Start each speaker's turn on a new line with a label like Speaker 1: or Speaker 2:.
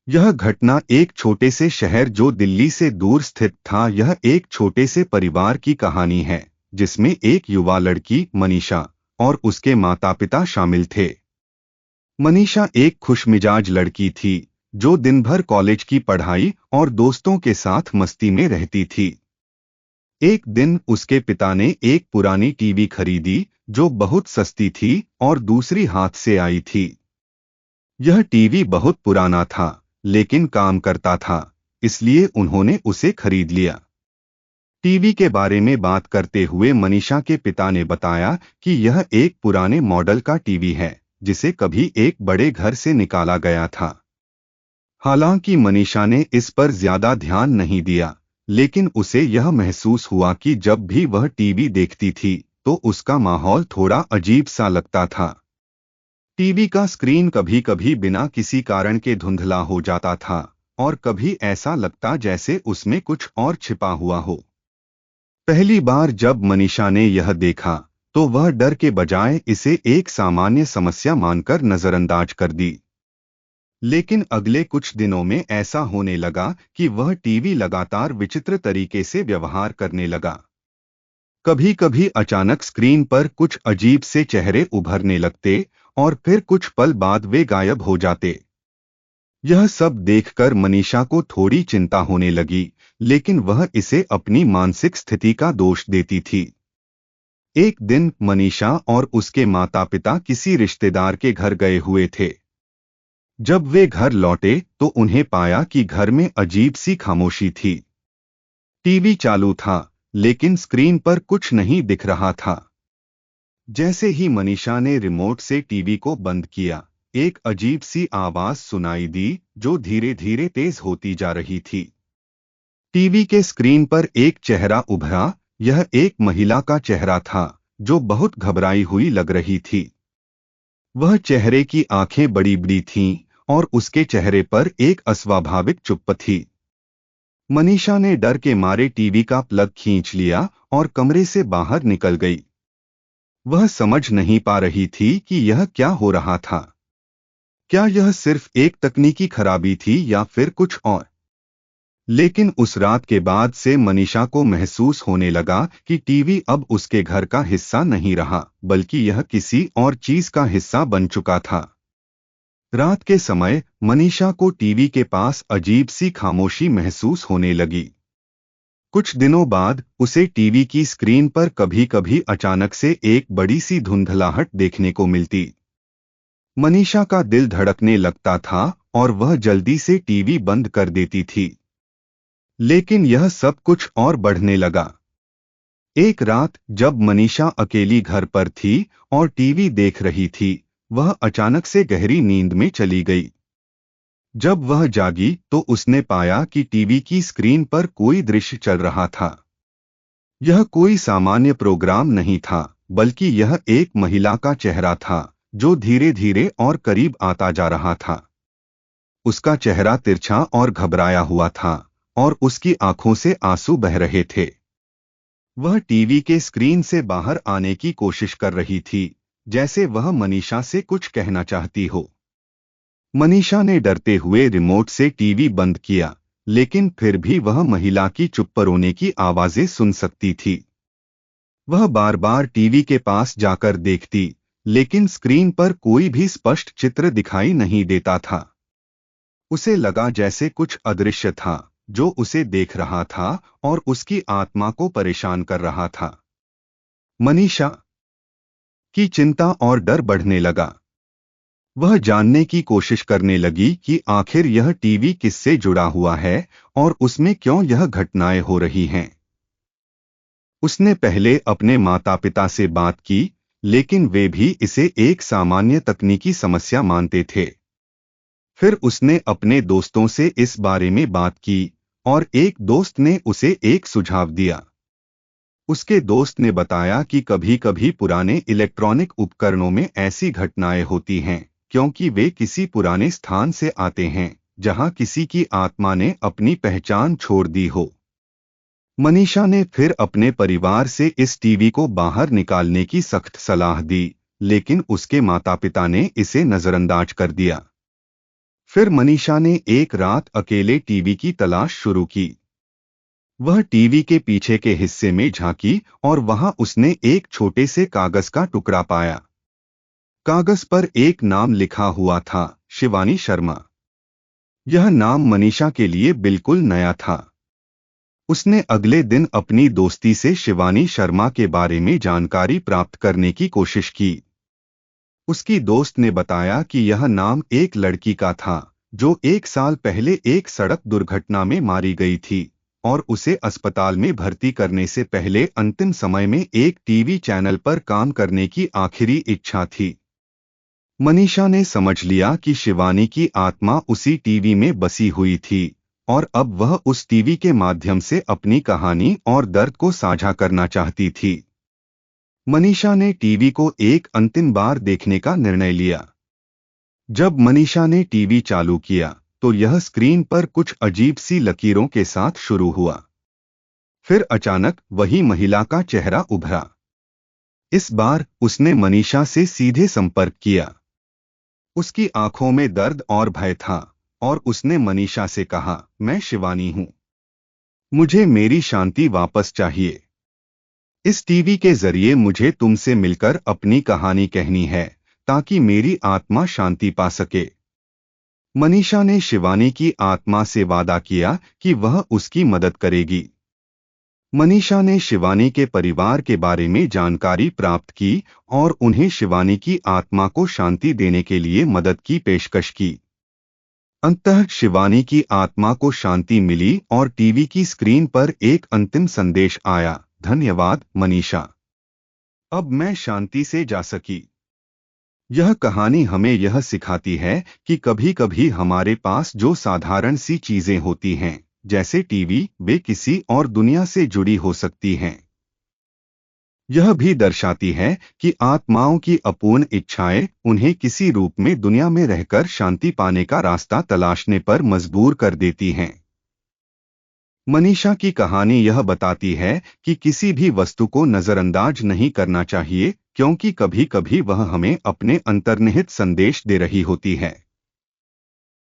Speaker 1: यह घटना एक छोटे से शहर जो दिल्ली से दूर स्थित था, यह एक छोटे से परिवार की कहानी है जिसमें एक युवा लड़की मनीषा और उसके माता पिता शामिल थे। मनीषा एक खुशमिजाज लड़की थी जो दिन भर कॉलेज की पढ़ाई और दोस्तों के साथ मस्ती में रहती थी। एक दिन उसके पिता ने एक पुरानी टीवी खरीदी जो बहुत सस्ती थी और दूसरी हाथ से आई थी। यह टीवी बहुत पुराना था लेकिन काम करता था, इसलिए उन्होंने उसे खरीद लिया। टीवी के बारे में बात करते हुए मनीषा के पिता ने बताया कि यह एक पुराने मॉडल का टीवी है जिसे कभी एक बड़े घर से निकाला गया था। हालांकि मनीषा ने इस पर ज्यादा ध्यान नहीं दिया, लेकिन उसे यह महसूस हुआ कि जब भी वह टीवी देखती थी तो उसका माहौल थोड़ा अजीब सा लगता था। टीवी का स्क्रीन कभी कभी बिना किसी कारण के धुंधला हो जाता था और कभी ऐसा लगता जैसे उसमें कुछ और छिपा हुआ हो। पहली बार जब मनीषा ने यह देखा तो वह डर के बजाय इसे एक सामान्य समस्या मानकर नजरअंदाज कर दी। लेकिन अगले कुछ दिनों में ऐसा होने लगा कि वह टीवी लगातार विचित्र तरीके से व्यवहार करने लगा। कभी कभी अचानक स्क्रीन पर कुछ अजीब से चेहरे उभरने लगते और फिर कुछ पल बाद वे गायब हो जाते। यह सब देखकर मनीषा को थोड़ी चिंता होने लगी, लेकिन वह इसे अपनी मानसिक स्थिति का दोष देती थी। एक दिन मनीषा और उसके माता पिता किसी रिश्तेदार के घर गए हुए थे। जब वे घर लौटे तो उन्हें पाया कि घर में अजीब सी खामोशी थी। टीवी चालू था लेकिन स्क्रीन पर कुछ नहीं दिख रहा था। जैसे ही मनीषा ने रिमोट से टीवी को बंद किया, एक अजीब सी आवाज सुनाई दी जो धीरे धीरे तेज होती जा रही थी। टीवी के स्क्रीन पर एक चेहरा उभरा। यह एक महिला का चेहरा था जो बहुत घबराई हुई लग रही थी। वह चेहरे की आंखें बड़ी बड़ी थीं और उसके चेहरे पर एक अस्वाभाविक चुप्प थी। मनीषा ने डर के मारे टीवी का प्लग खींच लिया और कमरे से बाहर निकल गई। वह समझ नहीं पा रही थी कि यह क्या हो रहा था। क्या यह सिर्फ एक तकनीकी खराबी थी या फिर कुछ और? लेकिन उस रात के बाद से मनीषा को महसूस होने लगा कि टीवी अब उसके घर का हिस्सा नहीं रहा, बल्कि यह किसी और चीज का हिस्सा बन चुका था। रात के समय मनीषा को टीवी के पास अजीब सी खामोशी महसूस होने लगी। कुछ दिनों बाद उसे टीवी की स्क्रीन पर कभी कभी अचानक से एक बड़ी सी धुंधलाहट देखने को मिलती। मनीषा का दिल धड़कने लगता था और वह जल्दी से टीवी बंद कर देती थी। लेकिन यह सब कुछ और बढ़ने लगा। एक रात जब मनीषा अकेली घर पर थी और टीवी देख रही थी, वह अचानक से गहरी नींद में चली गई। जब वह जागी तो उसने पाया कि टीवी की स्क्रीन पर कोई दृश्य चल रहा था। यह कोई सामान्य प्रोग्राम नहीं था, बल्कि यह एक महिला का चेहरा था जो धीरे धीरे और करीब आता जा रहा था। उसका चेहरा तिरछा और घबराया हुआ था और उसकी आंखों से आंसू बह रहे थे। वह टीवी के स्क्रीन से बाहर आने की कोशिश कर रही थी, जैसे वह मनीषा से कुछ कहना चाहती हो। मनीषा ने डरते हुए रिमोट से टीवी बंद किया, लेकिन फिर भी वह महिला की चुप रोने की आवाजें सुन सकती थी। वह बार बार टीवी के पास जाकर देखती, लेकिन स्क्रीन पर कोई भी स्पष्ट चित्र दिखाई नहीं देता था। उसे लगा जैसे कुछ अदृश्य था जो उसे देख रहा था और उसकी आत्मा को परेशान कर रहा था। मनीषा की चिंता और डर बढ़ने लगा। वह जानने की कोशिश करने लगी कि आखिर यह टीवी किससे जुड़ा हुआ है और उसमें क्यों यह घटनाएं हो रही हैं। उसने पहले अपने माता पिता से बात की, लेकिन वे भी इसे एक सामान्य तकनीकी समस्या मानते थे। फिर उसने अपने दोस्तों से इस बारे में बात की और एक दोस्त ने उसे एक सुझाव दिया। उसके दोस्त ने बताया कि कभी कभी पुराने इलेक्ट्रॉनिक उपकरणों में ऐसी घटनाएं होती हैं क्योंकि वे किसी पुराने स्थान से आते हैं जहां किसी की आत्मा ने अपनी पहचान छोड़ दी हो। मनीषा ने फिर अपने परिवार से इस टीवी को बाहर निकालने की सख्त सलाह दी, लेकिन उसके माता पिता ने इसे नजरअंदाज कर दिया। फिर मनीषा ने एक रात अकेले टीवी की तलाश शुरू की। वह टीवी के पीछे के हिस्से में झांकी और वहां उसने एक छोटे से कागज का टुकड़ा पाया। कागज पर एक नाम लिखा हुआ था, शिवानी शर्मा। यह नाम मनीषा के लिए बिल्कुल नया था। उसने अगले दिन अपनी दोस्ती से शिवानी शर्मा के बारे में जानकारी प्राप्त करने की कोशिश की। उसकी दोस्त ने बताया कि यह नाम एक लड़की का था जो 1 साल पहले एक सड़क दुर्घटना में मारी गई थी और उसे अस्पताल में भर्ती करने से पहले अंतिम समय में एक टीवी चैनल पर काम करने की आखिरी इच्छा थी। मनीषा ने समझ लिया कि शिवानी की आत्मा उसी टीवी में बसी हुई थी और अब वह उस टीवी के माध्यम से अपनी कहानी और दर्द को साझा करना चाहती थी। मनीषा ने टीवी को एक अंतिम बार देखने का निर्णय लिया। जब मनीषा ने टीवी चालू किया तो यह स्क्रीन पर कुछ अजीब सी लकीरों के साथ शुरू हुआ। फिर अचानक वही महिला का चेहरा उभरा। इस बार उसने मनीषा से सीधे संपर्क किया। उसकी आंखों में दर्द और भय था और उसने मनीषा से कहा, मैं शिवानी हूं। मुझे मेरी शांति वापस चाहिए। इस टीवी के जरिए मुझे तुमसे मिलकर अपनी कहानी कहनी है ताकि मेरी आत्मा शांति पा सके। मनीषा ने शिवानी की आत्मा से वादा किया कि वह उसकी मदद करेगी। मनीषा ने शिवानी के परिवार के बारे में जानकारी प्राप्त की और उन्हें शिवानी की आत्मा को शांति देने के लिए मदद की पेशकश की। अंततः शिवानी की आत्मा को शांति मिली और टीवी की स्क्रीन पर एक अंतिम संदेश आया, धन्यवाद मनीषा। अब मैं शांति से जा सकी। यह कहानी हमें यह सिखाती है कि कभी-कभी हमारे पास जो साधारण सी चीजें होती हैं, जैसे टीवी, वे किसी और दुनिया से जुड़ी हो सकती हैं। यह भी दर्शाती है कि आत्माओं की अपूर्ण इच्छाएं उन्हें किसी रूप में दुनिया में रहकर शांति पाने का रास्ता तलाशने पर मजबूर कर देती हैं। मनीषा की कहानी यह बताती है कि किसी भी वस्तु को नजरअंदाज नहीं करना चाहिए, क्योंकि कभी-कभी वह हमें अपने अंतर्निहित संदेश दे रही होती है।